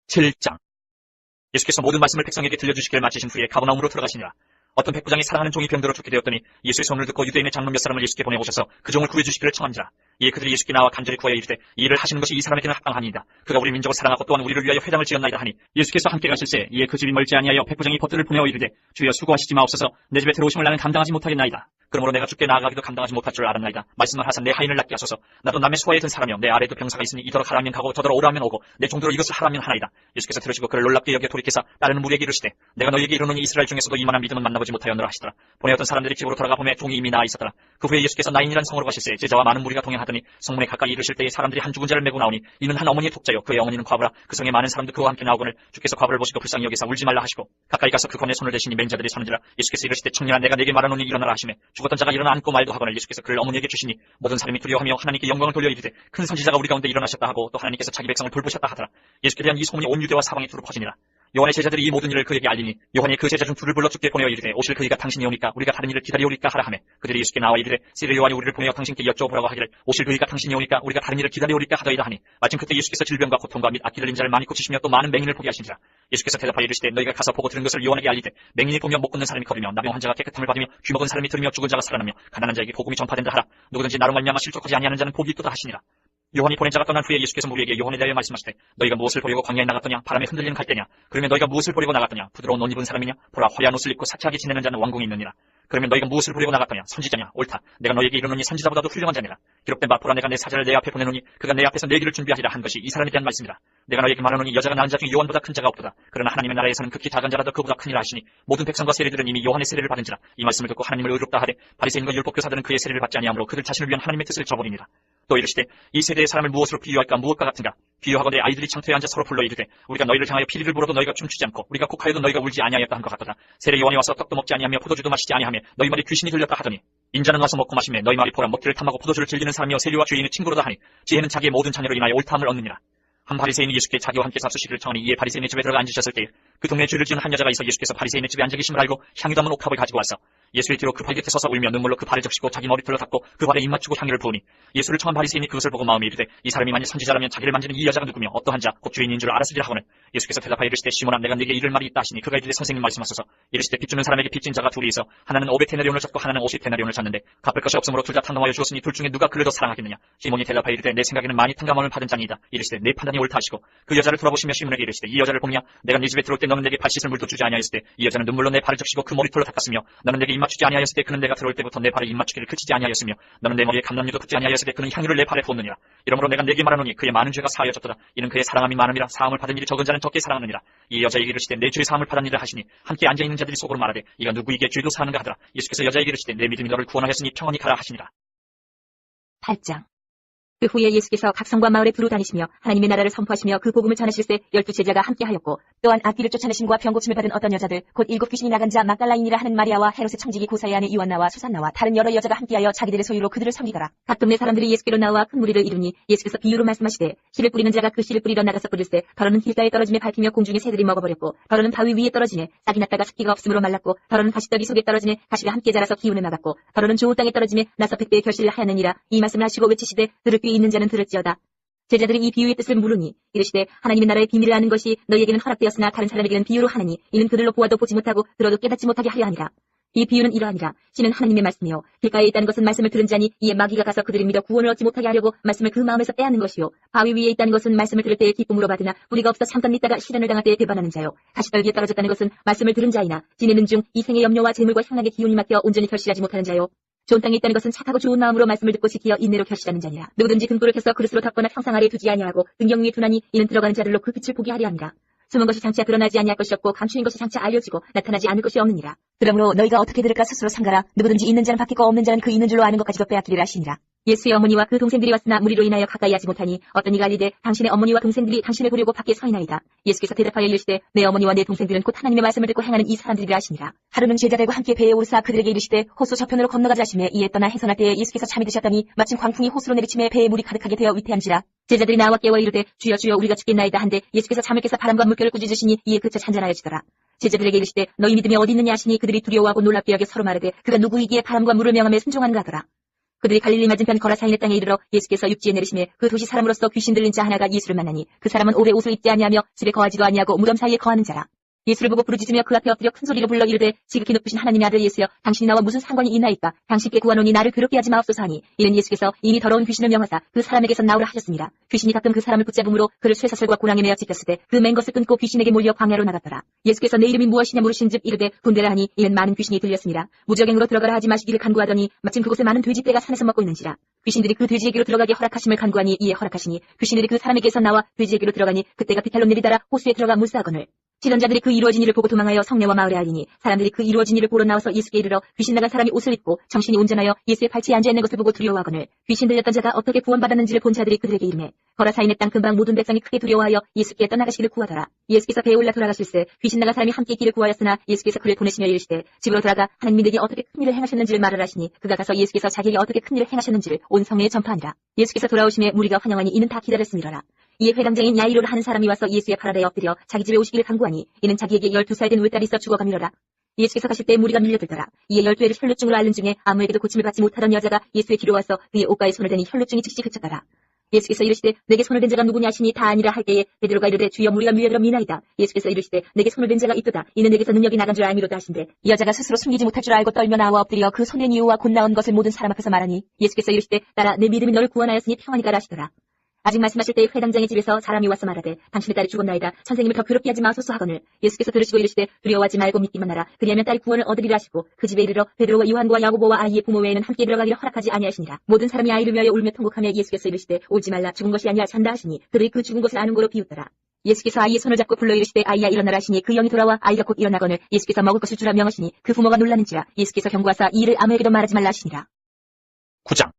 7장. 예수께서 모든 말씀을 백성에게 들려주시기를 마치신 후에 가버나움으로 들어가시니라. 어떤 백부장이 사랑하는 종이 병들어 죽게 되었더니 예수의 손을 듣고 유대인의 장로 몇 사람을 예수께 보내오셔서 그 종을 구해주시기를 청한지라. 이에 그들이 예수께 나와 간절히 구하여 이르되 이 일을 하시는 것이 이 사람에게는 합당하니이다. 그가 우리 민족을 사랑하고 또한 우리를 위하여 회당을 지었나이다 하니 예수께서 함께 가실새 이에 그 집이 멀지 아니하여 백부장이 벗들을 보내어 이르되 주여 수고하시지 마옵소서. 내 집에 들어오심을 나는 감당하지 못하겠나이다. 그러므로 내가 주께 나아가기도 감당하지 못할 줄 알았나이다. 말씀을 하사 내 하인을 낫게 하소서. 나도 남의 수하에 든 사람이여 내 아래에도 병사가 있으니 이더러 가라면 가고 저더러 오라면 오고 내 종대로 이것을 하라면 하나이다. 예수께서 들으시고 그를 놀랍게 여겨 돌이키사 따르는 무리에게 이르시되 내가 너희에게 이르노니 이스라엘 중에서도 이만한 믿음은 만나보지 못하였노라 하시더라. 보내었던 사람들이 집으로 돌아가 보매 종이 이미 나아 있었더라. 그 후에 예수께서 나인이라는 성으로 가실새 제자와 많은 무리가 동행하더니 성문에 가까이 이르실 때에 사람들이 한 죽은 자를 메고 나오니 이는 한 어머니의 독자요 그의 어머니는 과부라. 그 성에 많은 사람들 그와 함께 나오거늘 주께서 과부를 보시고 불쌍히 여기사 울지 말라 하시고 가까이 가서 그 건에 손을 대시니 맹자들이 서는지라. 예수께서 이르시되 청년아 내가 내게 말하노니 일어나라 하시매 죽었던 자가 일어나 앉고 말도 하거늘 예수께서 그를 어머니에게 주시니 모든 사람이 두려워하며 하나님께 영광을 돌려 이르되 큰 선지자가 우리 가운데 일어나셨다 하고 또 하나님께서 자기 백성을 돌보셨다 하더라. 예수께 대한 이 소문이 온 유대와 사방에 두루 퍼지니라. 요한의 제자들이 이 모든 일을 그에게 알리니 요한이 그 제자 중 둘을 불러 주께 보내어 이르되 오실 그이가 당신이 오니까 우리가 다른 일을 기다리오리까 하라 하매 그들이 예수께 나와 이르되 시르 요한이 우리를 보내어 당신께 여쭤보라고 하기를 오실 그이가 당신이 오니까 우리가 다른 일을 기다리오리까 하더이다 하니 마침 그때 예수께서 질병과 고통과 및 악기 들린 자를 많이 고치시며 또 많은 맹인을 보게 하시니라. 예수께서 대답하여 이르시되 너희가 가서 보고 들은 것을 요한에게 알리되 맹인이 보며 못 걷는 사람이 걸으며 나병 환자가 깨끗함을 받으며 귀먹은 사람이 들으며 죽은 자가 살아나며 가난한 자에게 복음이 전파된다 하라. 누구든지 나로 말미암아 실족하지 아니하는 자는 복이 있도다 하시니라. 요한이 보낸 자가 떠난 후에 예수께서 무리에게 요한에 대하여 말씀하시되 너희가 무엇을 보려고 광야에 나갔더냐 바람에 흔들리는 갈대냐. 그러면 너희가 무엇을 보려고 나갔더냐 부드러운 옷 입은 사람이냐. 보라 화려한 옷을 입고 사치하게 지내는 자는 왕궁에 있느니라. 그러면 너희가 무엇을 보려고 나갔더냐 선지자냐. 옳다 내가 너희에게 이르노니 선지자보다도 훌륭한 자니라. 기록된 바 보라 내가 내 사자를 내 앞에 보내노니 그가 내 앞에서 내 길을 준비하리라 한 것이 이 사람에 대한 말씀이라. 내가 너희에게 말하노니 여자가 낳은 자 중에 요한보다 큰 자가 없도다. 그러나 하나님의 나라에서는 극히 작은 자라도 그보다 크니라 하시니 모든 백성과 세리들은 이미 요한의 세례를 받은지라. 이 말씀을 듣고 하나님을 의롭다 하되 바리새인과 율법교사들은 그의 세례를 받지 아니하므로 그들 자신을 위한 하나님의 뜻을 저버리니라. 또 이르시되 이 세대의 사람을 무엇으로 비유할까 무엇과 같은가. 비유하건대 아이들이 창터에 앉아 서로 불러 이르되 우리가 너희를 향하여 피리를 불어도 너희가 춤추지 않고 우리가 곡하여도 너희가 울지 아니하였다 한 것 같도다. 세례 요한이 와서 떡도 먹지 아니하며 포도주도 마시지 아니하며 너희 말이 귀신이 들렸다 하더니 인자는 와서 먹고 마시며 너희 말이 보라 먹기를 탐하고 포도주를 즐기는 사람이여 세리와 죄인의 친구로다 하니 지혜는 자기의 모든 자녀로 인하여 옳다함을 얻느니라. 한 바리새인이 예수께 자기와 함께 잡수시기를 청하니 이에 바리새인의 집에 들어가 앉으셨을 때에 그 동네에 죄를 지은 한 여자가 있어 예수께서 바리새인의 집에 앉아 계심을 알고 향유 담은 옥합을 가지고 와서 예수의 뒤로 급하게 서서 울며 눈물로 그 발을 적시고 자기 머리털로 닦고 그 발에 입 맞추고 향유를 부으니 예수를 청한 바리새인이 그것을 보고 마음에 이르되 이 사람이 만일 선지자라면 자기를 만지는 이 여자가 누구며 어떠한 자 곧 주인인 줄 알았으리라 하거늘 예수께서 대답하여 이르시되 시몬아 내가 네게 이를 말이 있다 하시니 그가 이르되 선생님 말씀하소서. 이르시되 빚주는 사람에게 빚진 자가 둘이 있어 하나는 500데나리온을 졌고 하나는 50데나리온을 졌는데 갚을 것이 없으므로 둘 다 탕감하여 주었으니 둘 중에 누가 그를 더 사랑하겠느냐. 시몬이 대답하여 이르되 내 생각에는 많이 탕감함을 받은 자니이다. 이르시되 내 판단이 옳다 하시고 그 여자를 돌아보시며 시몬에게 이르시되 이 여자를 보느냐. 내가 네 집에 들어올 때 너는 내게 발 씻을 물도 주지 아니하였을 때 이 여자는 눈물로 내 발을 적시고 그 머리털로 닦았으며 너는 내게 입 맞추지 아니하였을 때 그는 내가 들어올 때부터 내 발에 입 맞추기를 그치지 아니하였으며 너는 내 머리에 감람유도 붓지 아니하였을 때 그는 향유를 내 발에 부었느니라. 이러므로 내가 네게 말하노니 그의 많은 죄가 사하여졌도다. 이는 그의 사랑함이 많음이라. 사함을 받은 일이 적은 자는 적게 사랑하느니라. 이 여자에게 이르시되 내 죄 사함을 받았느니라 하시니 함께 앉아있는 자들이 속으로 말하되 이가 누구에게 죄도 사하는가 하더라. 예수께서 여자에게 이르시되 내 믿음이 너를 구원하였으니 평안히 가라 하시니라. 8장. 그 후에 예수께서 각 성과 마을에 두루 다니시며 하나님의 나라를 선포하시며 그 복음을 전하실때 12제자가 함께하였고 또한 악귀를 쫓아내심과 병고침을 받은 어떤 여자들 곧 7 귀신이 나간 자 막달라인이라 하는 마리아와 헤롯의 청지기 고사의 아내 요한나와 수산나와 다른 여러 여자가 함께하여 자기들의 소유로 그들을 섬기더라. 각 동네 사람들이 예수께로 나와 큰 무리를 이루니 예수께서 비유로 말씀하시되 씨를 뿌리는 자가 그 씨를 뿌리러 나가서 뿌릴새 더러는 길가에 떨어짐에 밟히며 공중에 새들이 먹어버렸고 더러는 바위 위에 떨어짐에 싹이 났다가 습기가 없으므로 말랐고 더러는 가시더기 속에 떨어짐에 가시가 함께 자라서 기운을 나갔고 더러는 좋은 땅에 떨어짐에 나서 100배의 결실을 하였느니라. 이 말씀을 하시고 외치시되 들을 귀 있는 자는 들을지어다. 제자들이 이 비유의 뜻을 물으니 이르시되 하나님의 나라의 비밀을 아는 것이 너희에게는 허락되었으나 다른 사람에게는 비유로 하느니 이는 그들로 보아도 보지 못하고 들어도 깨닫지 못하게 하려 하니라. 이 비유는 이러하니라. 씨는 하나님의 말씀이요 길가에 있다는 것은 말씀을 들은 자니 이에 마귀가 가서 그들이 믿어 구원을 얻지 못하게 하려고 말씀을 그 마음에서 빼앗는 것이요 바위 위에 있다는 것은 말씀을 들을 때에 기쁨으로 받으나 뿌리가 없어 잠깐 있다가 시련을 당할 때에 배반하는 자요 가시떨기에 떨어졌다는 것은 말씀을 들은 자이나 지내는 중 이 생의 염려와 재물과 향락의 기운이 막혀 온전히 결실하지 못하는 자요 좋은 땅에 있다는 것은 착하고 좋은 마음으로 말씀을 듣고 지키어 인내로 결실하는 자니라. 누구든지 등불을 켜서 그릇으로 덮거나 평상 아래에 두지 아니하고 등경 위에 두나니 이는 들어가는 자들로 그 빛을 보게 하려 함이라. 숨은 것이 장차 드러나지 아니할 것이 없고 감추인 것이 장차 알려지고 나타나지 않을 것이 없느니라. 그러므로 너희가 어떻게 들을까 스스로 상가라. 누구든지 있는 자는 받겠고 없는 자는 그 있는 줄로 아는 것까지도 빼앗기리라 하시니라. 예수의 어머니와 그 동생들이 왔으나 무리로 인하여 가까이 하지 못하니 어떤 이가 알리되 당신의 어머니와 동생들이 당신을 보려고 밖에 서 있나이다. 예수께서 대답하여 이르시되 내 어머니와 내 동생들은 곧 하나님의 말씀을 듣고 행하는 이 사람들이라 하시니라. 하루는 제자들과 함께 배에 오르사 그들에게 이르시되 호수 저편으로 건너가자 하시매 이에 떠나 해선할 때에 예수께서 잠이 드셨더니 마침 광풍이 호수로 내리침에 배에 물이 가득하게 되어 위태한지라. 제자들이 나와 깨워 이르되 주여 주여 우리가 죽겠나이다 한데 예수께서 잠을 깨서 바람과 물결을 꾸짖으시니 이에 그쳐 잔잔하여지더라. 제자들에게 이르시되 너희 믿음이 어디 있느냐 하시니 그들이 두려워하고 놀랍게 여겨 서로 말하되 그가 누구이기에 바람과 물을 명함에 순종하는가 하더라. 그들이 갈릴리 맞은편 거라사인의 땅에 이르러 예수께서 육지에 내리시매 그 도시 사람으로서 귀신 들린 자 하나가 예수를 만나니 그 사람은 오래 옷을 입지 아니하며 집에 거하지도 아니하고 무덤 사이에 거하는 자라. 예수를 보고 부르짖으며 그 앞에 엎드려 큰 소리로 불러 이르되 지극히 높으신 하나님의 아들 예수여 당신이 나와 무슨 상관이 있나이까 당신께 구하노니 나를 괴롭게 하지 마옵소서 하니 이는 예수께서 이미 더러운 귀신을 명하사 그 사람에게서 나오라 하셨습니다. 귀신이 가끔 그 사람을 붙잡음으로 그를 쇠사슬과 고랑에 매어 짚혔을 때 그 맨 것을 끊고 귀신에게 몰려 광야로 나갔더라. 예수께서 내 이름이 무엇이냐 물으신즉 이르되 군대라 하니 이는 많은 귀신이 들렸습니다. 무적행으로 들어가라 하지 마시기를 간구하더니 마침 그곳에 많은 돼지떼가 산에서 먹고 있는지라. 귀신들이 그 돼지에게로 들어가게 허락하심을 간구하니 이에 허락하시니 귀신들이 그 사람에게서 나와 돼지에게로 들어가니 그때가 비탈로 내리다라 호수에 들어가 물사거늘 지던자들이 그 이루어진 일을 보고 도망하여 성내와 마을에 알리니 사람들이 그 이루어진 일을 보러 나와서 예수께 이르러 귀신 나간 사람이 옷을 입고 정신이 온전하여 예수의 발치에 앉아있는 것을 보고 두려워하거늘 귀신 들렸던 자가 어떻게 구원받았는지를 본 자들이 그들에게 이르매 거라사인의 땅 근방 모든 백성이 크게 두려워하여 예수께 떠나가시기를 구하더라. 예수께서 배에 올라 돌아가실새 귀신 나간 사람이 함께 있기를 구하였으나 예수께서 그를 보내시며 이르시되 집으로 돌아가 하나님이 내게 어떻게 큰 일을 행하셨는지를 말을 하시니 그가 가서 예수께서 자기에게 어떻게 큰 일을 행하셨는지를 온 성내에 전파하니라. 예수께서 돌아오심에 무리가 환영하니 이는 다 기다렸음이로라. 이에 회당장인 야이로라 하는 사람이 와서 예수의 발 아래에 엎드려 자기 집에 오시기를 간구하니 이는 자기에게 12살 된 외딸이 있어 죽어가미로라. 예수께서 가실 때 무리가 밀려들더라. 이에 12애를 혈루증으로 앓는 중에 아무에게도 고침을 받지 못하던 여자가 예수의 뒤로 와서 그의 옷가에 손을 대니 혈루증이 즉시 그쳤더라. 예수께서 이르시되 내게 손을 댄 자가 누구냐 하시니 다 아니라 할 때에 베드로가 이르되 주여 무리가 밀려들어 미나이다. 예수께서 이르시되 내게 손을 댄 자가 있도다. 이는 내게서 능력이 나간 줄 알미로다 하신대 이 여자가 스스로 숨기지 못할 줄 알고 떨며 나와 엎드려 그 손댄 이유와 곧 나온 것을 모든 사람 앞에서 말하니 예수께서 이르시되 따라 내 믿음이 너를 구원하였으니 평안히 가라 하시더라. 아직 말씀하실 때에 회당장의 집에서 사람이 와서 말하되 당신의 딸이 죽었나이다. 선생님을 더 괴롭게 하지 마소서 하거늘 예수께서 들으시고 이르시되 두려워하지 말고 믿기만 하라. 그리하면 딸이 구원을 얻으리라 하시고 그 집에 이르러 베드로와 요한과 야고보와 아이의 부모 외에는 함께 들어가기를 허락하지 아니하시니라. 모든 사람이 아이를 위하여 울며 통곡하며 예수께서 이르시되 울지 말라. 죽은 것이 아니라 산다 하시니 그들이 그 죽은 것을 아는 거로 비웃더라. 예수께서 아이의 손을 잡고 불러 이르시되 아이야 일어나라 하시니 그 영이 돌아와 아이가 곧 일어나거늘 예수께서 먹을 것을 주라 명하시니 그 부모가 놀라는지라. 예수께서 경고하사 이 일을 아무에게도 말하지 말라 하시니라. 9장.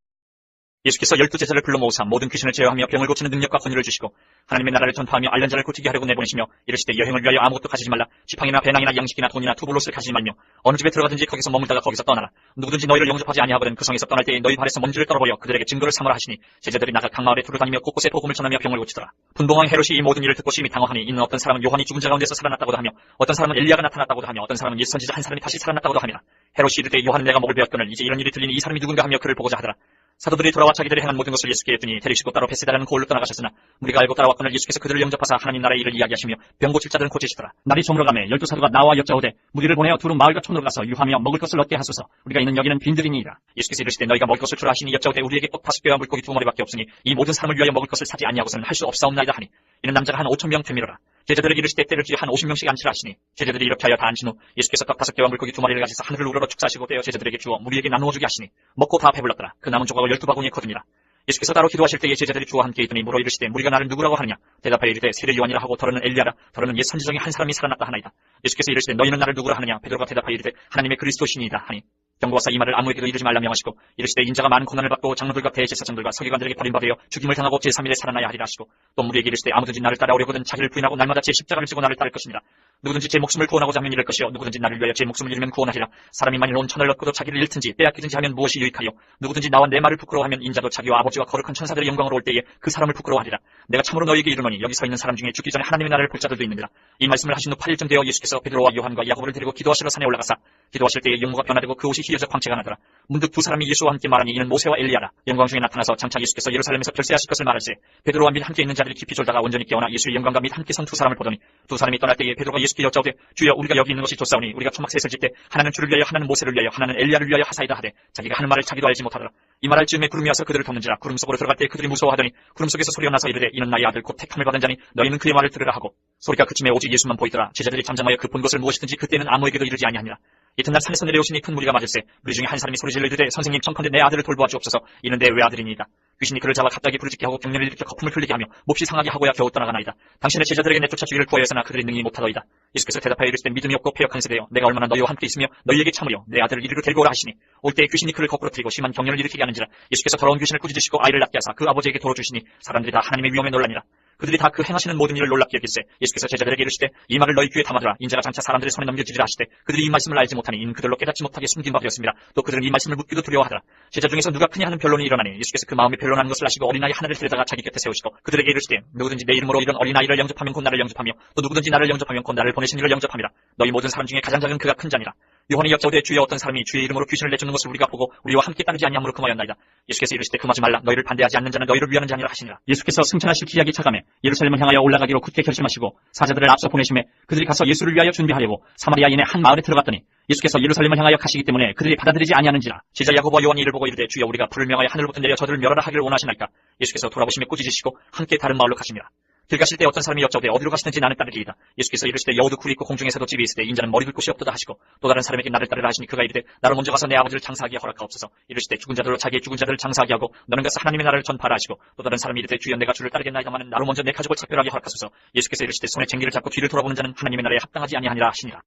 예수께서 12제자를 불러 모으사 모든 귀신을 제어하며 병을 고치는 능력과 권위를 주시고 하나님의 나라를 전파하며 앓는 자를 고치게 하려고 내보내시며 이르시되 여행을 위하여 아무것도 가지지 말라. 지팡이나 배낭이나 양식이나 돈이나 투볼롯을 가지지 말며 어느 집에 들어가든지 거기서 머물다가 거기서 떠나라. 누구든지 너희를 영접하지 아니하거든 그 성에서 떠날 때에 너희 발에서 먼지를 떨어버려 그들에게 증거를 삼으라 하시니 제자들이 나가 각 마을에 두루 다니며 곳곳에 복음을 전하며 병을 고치더라. 분봉왕 헤롯이 이 모든 일을 듣고 심히 당황하니 이는 어떤 사람은 요한이 죽은 자 가운데서 살아났다고도 하며 어떤 사람은 엘리야가 나타났다고도 하며 어떤 사람은 예수 선지자 한 사람이 다시 살아났다고도 하니라. 헤롯이 이르되 요한은 내가 목을 베었거늘 이제 이런 일이 들리니 이 사람이 누군가 하며 그를 보고자 하더라. 사도들이 돌아와 자기들이 행한 모든 것을 예수께 했더니 데리시고 따로 베세다라는 고을로 떠나가셨으나 우리가 알고 따라왔거늘 예수께서 그들을 영접하사 하나님 나라의 일을 이야기하시며 병 고칠 자들은 고치시더라. 날이 저물어가매 12사도가 나와 여짜오되 무리를 보내어 두루 마을과 촌으로 가서 유하며 먹을 것을 얻게 하소서. 우리가 있는 여기는 빈들이니이다. 예수께서 이르시되 너희가 먹을 것을 주라 하시니 여짜오되 우리에게 꽃 5개와 물고기 2마리밖에 없으니 이 모든 사람을 위하여 먹을 것을 사지 아니하고서는 할 수 없사옵나이다 하니 이는 남자가 한 5,000명 되미로라. 제자들에게 이르시되 때를 주여 한 50명씩 앉히라 하시니 제자들이 이렇게 하여 다 앉힌 후 예수께서 떡 5개와 물고기 2마리를 가지사 하늘을 우러러 축사하시고 떼어 제자들에게 주어 무리에게 나누어 주게 하시니 먹고 다 배불렀더라. 그 남은 조각을 12바구니에 거두니라. 예수께서 따로 기도하실 때에 제자들이 주와 함께 있더니 물어 이르시되 무리가 나를 누구라고 하느냐. 대답하여 이르되 세례 요한이라 하고 더러는 엘리야라. 더러는 옛 선지 중에 한 사람이 살아났다 하나이다. 예수께서 이르시되 너희는 나를 누구라 하느냐. 베드로가 대답하여 이르되 하나님의 그리스도시니이다 하니 경고하사 이 말을 아무에게도 이르지 말라 명하시고 이르시되 인자가 많은 고난을 받고 장로들과 대제사장들과 서기관들에게 버림받아 죽임을 당하고 제3일에 살아나야 하리라 하시고 또 무리에게 이르시되 아무든지 나를 따라오려거든 자기를 부인하고 날마다 제 십자가를 지고 나를 따를 것입니다. 누구든지 제 목숨을 구원하고자 하면 잃을 것이요 누구든지 나를 위하여 제 목숨을 잃으면 구원하리라. 사람이 만일 온 천을 얻고도 자기를 잃든지 빼앗기든지 하면 무엇이 유익하요. 누구든지 나와 내 말을 부끄러워하면 인자도 자기와 아버지와 거룩한 천사들의 영광으로 올 때에 그 사람을 부끄러워하리라. 내가 참으로 너희에게 이르노니 여기 서 있는 사람 중에 죽기 전에 하나님의 나라를 볼 자들도 있느니라. 이 말씀을 하신 후 8일쯤 되어 예수께서 베드로와 요한과 야고보를 데리고 기도하시러 산에 올라가사 기도하실 때에 용모가 변화되고 그 옷이 희어져 광채가 나더라. 문득 두 사람이 예수와 함께 말하니 이는 모세와 엘리야라. 영광 중에 나타나서 장차 예수께서 예루살렘에서 결세하실 것을 말할세 베드로와 및 함께 있는 자들이 깊이 졸다가 온전히 깨어나 예수의 영광과 및 함께 선 두 사람을 보더니 두 사람이 떠날 때에 베드로가 예수께 여짜오되 주여 우리가 여기 있는 것이 좋사오니 우리가 초막셋을 짓때 하나는 주를 위하여 하나는 모세를 위하여 하나는 엘리야를 위하여 하사이다 하되 자기가 하는 말을 자기도 알지 못하더라. 이 말할 즈음에 구름이 와서 그들을 덮는지라. 구름 속으로 들어갈 때 그들이 무서워하더니 구름 속에서 소리가 나서 이르되 이는 나의 아들 곧 택함을 받은 자니 너희는 그의 말을 들으라 하고 소리가 그침에 오직 예수만 보이더라. 제자들이 잠잠하여 그 본 것을 무엇이든지 그때는 아무에게도 이르지 아니하니라. 이튿날 산에서 내려오시니 큰 무리가 맞을세 무리 중에 한 사람이 소리질러 이르되 선생님 청컨대 내 아들을 돌보아 주옵소서. 이는 내 외아들이니이다. 귀신이 그를 잡아 갑자기 부르짖게 하고 경련을 일으켜 거품을 흘리게 하며 몹시 상하게 하고야 겨우 떠나가나이다. 당신의 제자들에게 내쫓아 주기를 구하였으나 그들이 능히 못하더이다. 예수께서 대답하여 이르시되 믿음이 없고 패역한 세대여 내가 얼마나 너희와 함께 있으며 너희에게 참으려 내 아들을 이리로 데리고 오라 하시니 올 때에 귀신이 그를 거꾸로 들이고 심한 경련을 일으키게 하는지라. 예수께서 더러운 귀신을 꾸짖으시고 아이를 낳게 하사 그 아버지에게 도로 주시니 사람들이 다 하나님의 위엄에 놀라니라. 그들이 다 그 행하시는 모든 일을 놀랍게 여길세 예수께서 제자들에게 이르시되 이 말을 너희 귀에 담아두라. 인자가 장차 사람들의 손에 넘겨지리라 하시되 그들이 이 말씀을 알지 못하니 이는 그들로 깨닫지 못하게 숨긴 바 되었습니다. 또 그들은 이 말씀을 묻기도 두려워하더라. 제자 중에서 누가 크냐 하는 변론이 일어나니 예수께서 그 마음에 변론하는 것을 아시고 어린아이 하나를 데려다가 자기 곁에 세우시고 그들에게 이르시되 누구든지 내 이름으로 이런 어린아이를 영접하면 곧 나를 영접하며 또 누구든지 나를 영접하면 곧 나를 보내신 이를 영접함이라. 너희 모든 사람 중에 가장 작은 그가 큰 자니라. 요한이 여짜오되 주여 어떤 사람이 주의 이름으로 귀신을 내쫓는 것을 우리가 보고 우리와 함께 따르지 아니함으로 금하였나이다. 예수께서 이르시되 금하지 말라. 너희를 반대하지 않는 자는 너희를 위하는 자니라 하시니라. 예수께서 승천하실 기약이 차감해 예루살렘을 향하여 올라가기로 굳게 결심하시고 사자들을 앞서 보내심에 그들이 가서 예수를 위하여 준비하려고 사마리아인의 한 마을에 들어갔더니 예수께서 예루살렘을 향하여 가시기 때문에 그들이 받아들이지 아니하는지라. 제자 야고보와 요한이 이를 보고 이르되 주여 우리가 불을 명하여 하늘부터 내려 저들을 멸하라 하기를 원하시나이까. 예수께서 돌아보시며 꾸짖으시고 함께 다른 마을로 가시니라. 길 가실 때 어떤 사람이 여짜오되 어디로 가시는지 나는 따르리이다. 예수께서 이르시되 여우도 굴이 있고 공중에서도 집이 있으되 인자는 머리 둘 곳이 없도다 하시고 또 다른 사람에게 나를 따르라 하시니 그가 이르되 나로 먼저 가서 내 아버지를 장사하기에 허락하옵소서. 이르시되 죽은 자들로 자기의 죽은 자들을 장사하게 하고 너는 가서 하나님의 나라를 전파하라 하시고 또 다른 사람이 이르되 주여 내가 주를 따르겠나이다마는 나로 먼저 내 가족을 작별하게 허락하소서. 예수께서 이르시되 손에 쟁기를 잡고 뒤를 돌아보는 자는 하나님의 나라에 합당하지 아니하니라 하시니라.